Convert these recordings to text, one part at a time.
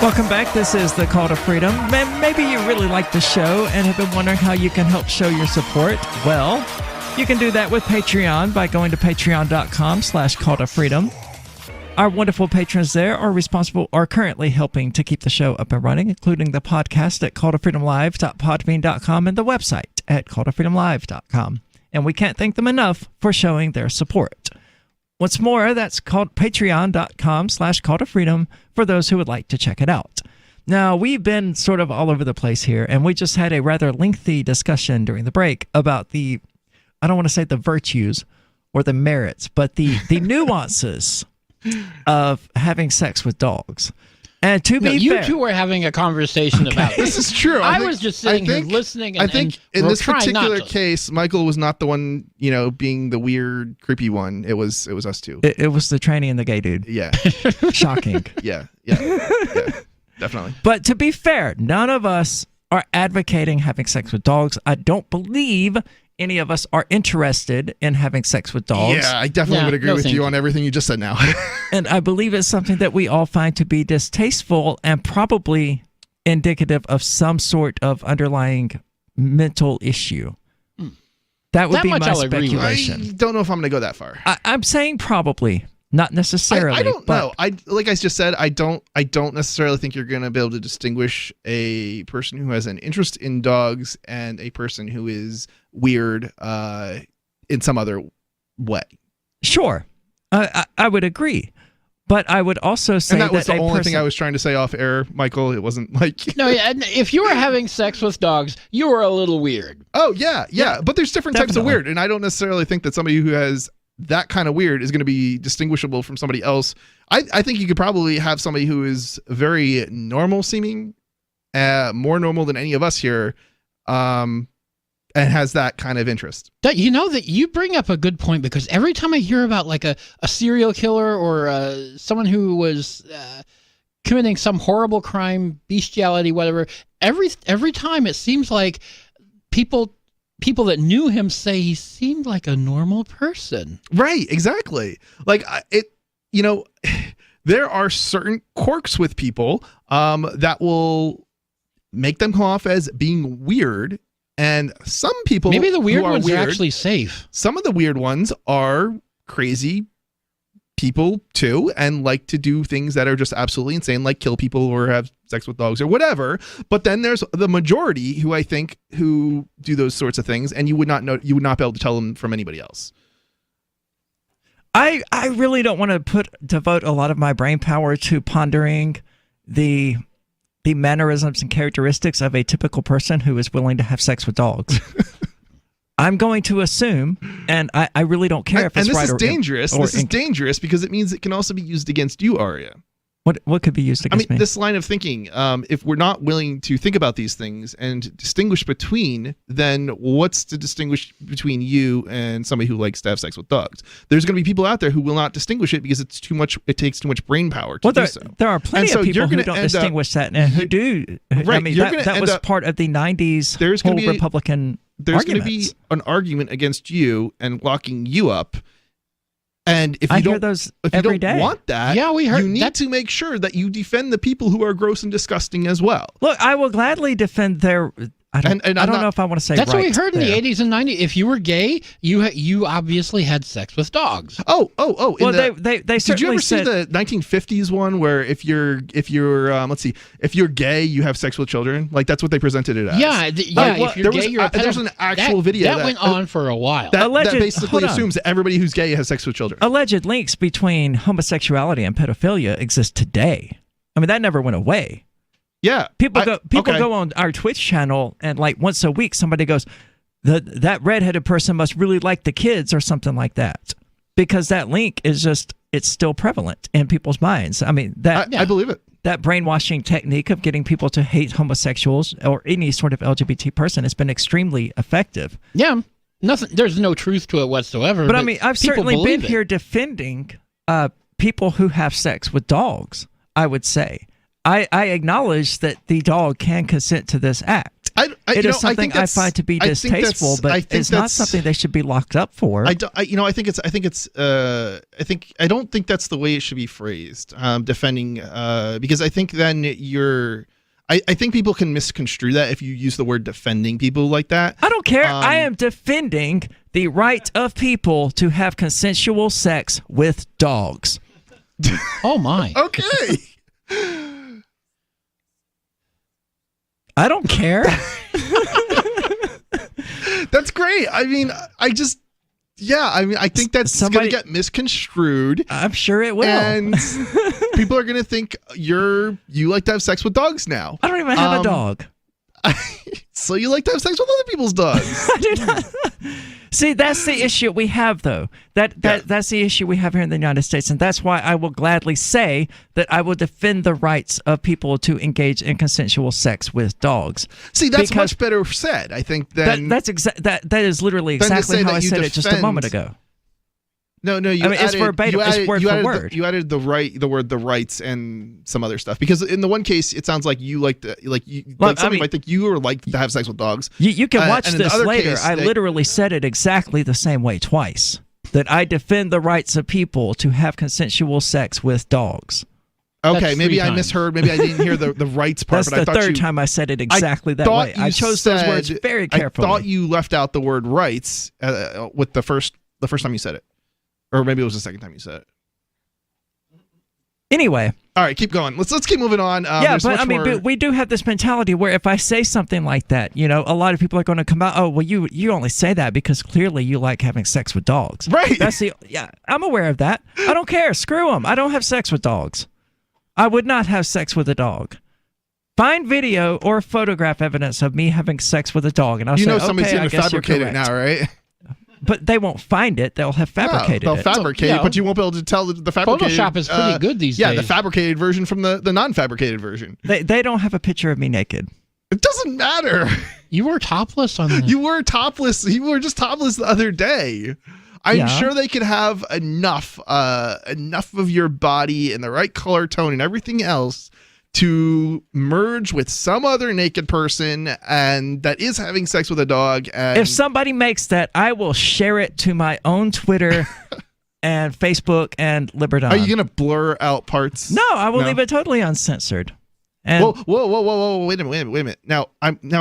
Welcome back. This is the Call to Freedom. Maybe you really like the show and have been wondering how you can help show your support. Well, you can do that with Patreon by going to patreon.com/call to freedom. Our wonderful patrons there are currently helping to keep the show up and running, including the podcast at calltofreedomlive.podbean.com and the website at calltofreedomlive.com. And we can't thank them enough for showing their support. Once more, that's called patreon.com/calltofreedom for those who would like to check it out. Now, we've been sort of all over the place here, and we just had a rather lengthy discussion during the break about the, I don't want to say the virtues or the merits, but the nuances of having sex with dogs. And to be fair, you two were having a conversation about this. Is true. I was just sitting here listening. I think in this particular case, Michael was not the one, being the weird, creepy one. It was us two. It was the tranny and the gay dude. Yeah. Shocking. Yeah. Definitely. But to be fair, none of us are advocating having sex with dogs. I don't believe any of us are interested in having sex with dogs. Yeah, I definitely would agree with you on everything you just said now. And I believe it's something that we all find to be distasteful and probably indicative of some sort of underlying mental issue. That would be my speculation. I don't know if I'm going to go that far. I'm saying probably, not necessarily. I don't know. Like I just said, I don't necessarily think you're going to be able to distinguish a person who has an interest in dogs and a person who is weird in some other way. Sure, I would agree, but I would also say that was the only thing I was trying to say off air, Michael. It wasn't like no. Yeah, if you were having sex with dogs, you were a little weird. Oh yeah. But there's different types of weird, and I don't necessarily think that somebody who has that kind of weird is going to be distinguishable from somebody else. I think you could probably have somebody who is very normal seeming, more normal than any of us here, and has that kind of interest. That you bring up a good point, because every time I hear about like a serial killer or someone who was committing some horrible crime, bestiality, whatever, every time it seems like people that knew him say he seemed like a normal person. Right, exactly. Like there are certain quirks with people that will make them come off as being weird. And some people, maybe the weird ones are actually safe. Some of the weird ones are crazy people too, and like to do things that are just absolutely insane, like kill people or have sex with dogs or whatever. But then there's the majority who do those sorts of things, and you would not be able to tell them from anybody else. I really don't want to devote a lot of my brain power to pondering the mannerisms and characteristics of a typical person who is willing to have sex with dogs. I'm going to assume, and I really don't care if it's right or wrong. And this is dangerous. This is dangerous because it means it can also be used against you, Aria. What could be used against me? This line of thinking, if we're not willing to think about these things and distinguish between, then what's to distinguish between you and somebody who likes to have sex with dogs? There's going to be people out there who will not distinguish it because it's too much. It takes too much brain power to do so. There are plenty of people who don't distinguish that and who do. Right, that was part of the 90s whole Republican There's going to be an argument against you and locking you up. And if you don't want that, you need to make sure that you defend the people who are gross and disgusting as well. Look, I will gladly defend their. I don't know if I want to say that's right what we heard in there. the 80s and 90s. If you were gay, you obviously had sex with dogs. Well, they certainly did you ever see the 1950s one where if you're if you're gay, you have sex with children? Like that's what they presented it as. If you're gay, you're a pedophile. There's an actual video that went on for a while. That basically assumes that everybody who's gay has sex with children. Alleged links between homosexuality and pedophilia exist today. I mean, that never went away. Yeah, people go on our Twitch channel and like once a week somebody goes, that redheaded person must really like the kids or something like that, because that link is it's still prevalent in people's minds. I mean I believe it. That brainwashing technique of getting people to hate homosexuals or any sort of LGBT person has been extremely effective. Yeah, there's no truth to it whatsoever. But I mean, I've certainly been here defending people who have sex with dogs. I would say. I acknowledge that the dog can consent to this act. It is something I find to be distasteful, but it's not something they should be locked up for. I don't think that's the way it should be phrased. Defending, because I think then I think people can misconstrue that if you use the word defending people like that. I don't care. I am defending the right of people to have consensual sex with dogs. Oh my. Okay. I don't care. That's great. I mean, I think that's going to get misconstrued. I'm sure it will. And people are going to think you like to have sex with dogs now. I don't even have a dog. So you like to have sex with other people's dogs. I do not. See, that's the issue we have, though. That's the issue we have here in the United States, and that's why I will gladly say that I will defend the rights of people to engage in consensual sex with dogs. See, that's much better said, I think. That is literally exactly how I said it just a moment ago. No, it's verbatim. It's word for word. You added the rights and some other stuff, because in the one case it sounds like you like somebody might think you like to have sex with dogs. You can watch this later. Case, I literally said it exactly the same way twice. That I defend the rights of people to have consensual sex with dogs. Okay, maybe I misheard. Maybe I didn't hear the rights part. That's the third time I said it exactly that way. I chose those words very carefully. I thought you left out the word rights with the first time you said it. Or maybe it was the second time you said it. Anyway. All right, keep going. Let's keep moving on. But we do have this mentality where if I say something like that, a lot of people are going to come out, oh, well, you only say that because clearly you like having sex with dogs. Right. I'm aware of that. I don't care. Screw them. I don't have sex with dogs. I would not have sex with a dog. Find video or photograph evidence of me having sex with a dog, and I'll say, somebody's going to fabricate it now, right? But they won't find it. They'll have fabricated it. They'll fabricate it, but you won't be able to tell the fabricated. Photoshop is pretty good these days. Yeah, the fabricated version from the non-fabricated version. They don't have a picture of me naked. It doesn't matter. You were topless on that. You were topless. You were just topless the other day. I'm sure they could have enough of your body in the right color tone and everything else to merge with some other naked person and that is having sex with a dog. And if somebody makes that, I will share it to my own Twitter and Facebook and Liberdon. Are you going to blur out parts? No, I will leave it totally uncensored. And whoa! Wait a minute. Now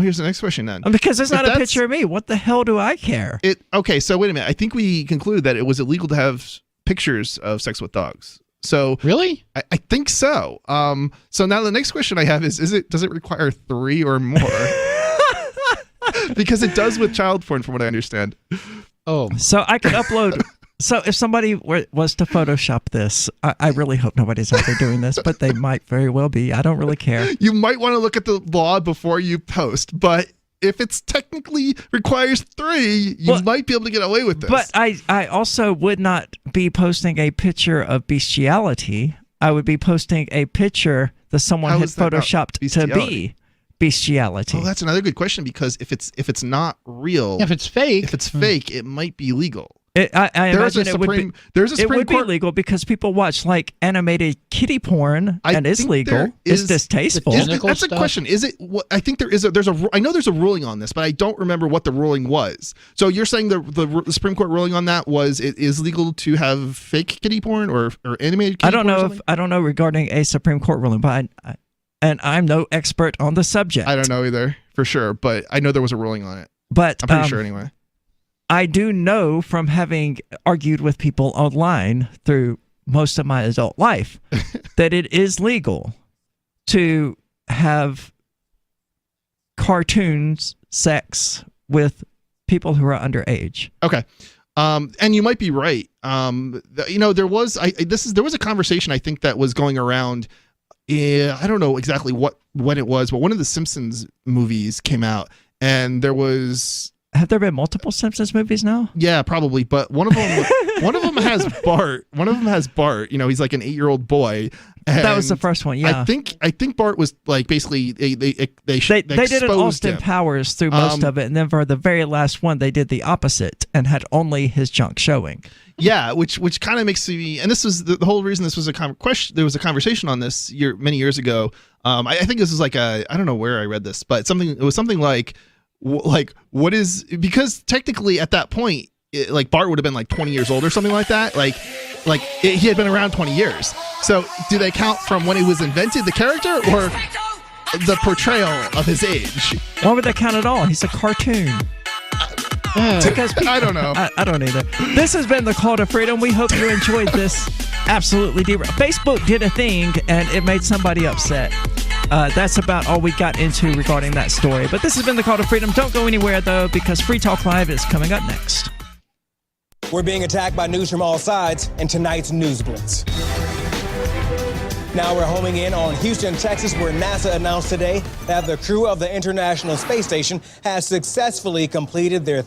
here's the next question then. Because it's not a picture of me. What the hell do I care? Okay, so wait a minute. I think we concluded that it was illegal to have pictures of sex with dogs. So really, I think so. So now the next question I have is does it require 3 or more? Because it does with child porn, from what I understand. Oh, so I could upload. So if somebody was to Photoshop this, I really hope nobody's out there doing this, but they might very well be. I don't really care. You might want to look at the law before you post, but if it's technically requires 3, you might be able to get away with this. But I also would not be posting a picture of bestiality. I would be posting a picture that someone had photoshopped to be bestiality. Oh, that's another good question, because if it's not real, if it's fake, it might be legal. I imagine it would be legal because people watch like animated kitty porn and it's legal. It's distasteful. That's a question. Is it? I think I know there's a ruling on this, but I don't remember what the ruling was. So you're saying the Supreme Court ruling on that was it is legal to have fake kitty porn or animated kitty porn? I don't know regarding a Supreme Court ruling, but I'm no expert on the subject. I don't know either for sure, but I know there was a ruling on it. But I'm pretty sure anyway. I do know from having argued with people online through most of my adult life that it is legal to have cartoons sex with people who are underage. Okay. And you might be right. There was a conversation I think that was going around. I don't know exactly when it was, but one of the Simpsons movies came out and there was. Have there been multiple Simpsons movies now? Yeah, probably. But one of them has Bart. One of them has Bart. He's like an 8-year-old boy, That was the first one. Yeah, I think Bart was like basically they did an Austin him. Powers through most of it, and then for the very last one, they did the opposite and had only his junk showing. Yeah, which kind of makes me, and this was the whole reason this was a question. There was a conversation on this many years ago. I think this was like I don't know where I read this, but it was something like what is, because technically at that point, like Bart would have been like 20 years old or something like that. He had been around 20 years. So do they count from when he was invented, the character, or the portrayal of his age? Why would they count at all? He's a cartoon. Because I don't know. I don't either. This has been the Call to Freedom. We hope you enjoyed this. Absolutely. Facebook did a thing, and it made somebody upset. That's about all we got into regarding that story. But this has been the Call to Freedom. Don't go anywhere, though, because Free Talk Live is coming up next. We're being attacked by news from all sides in tonight's News Blitz. Now we're homing in on Houston, Texas, where NASA announced today that the crew of the International Space Station has successfully completed their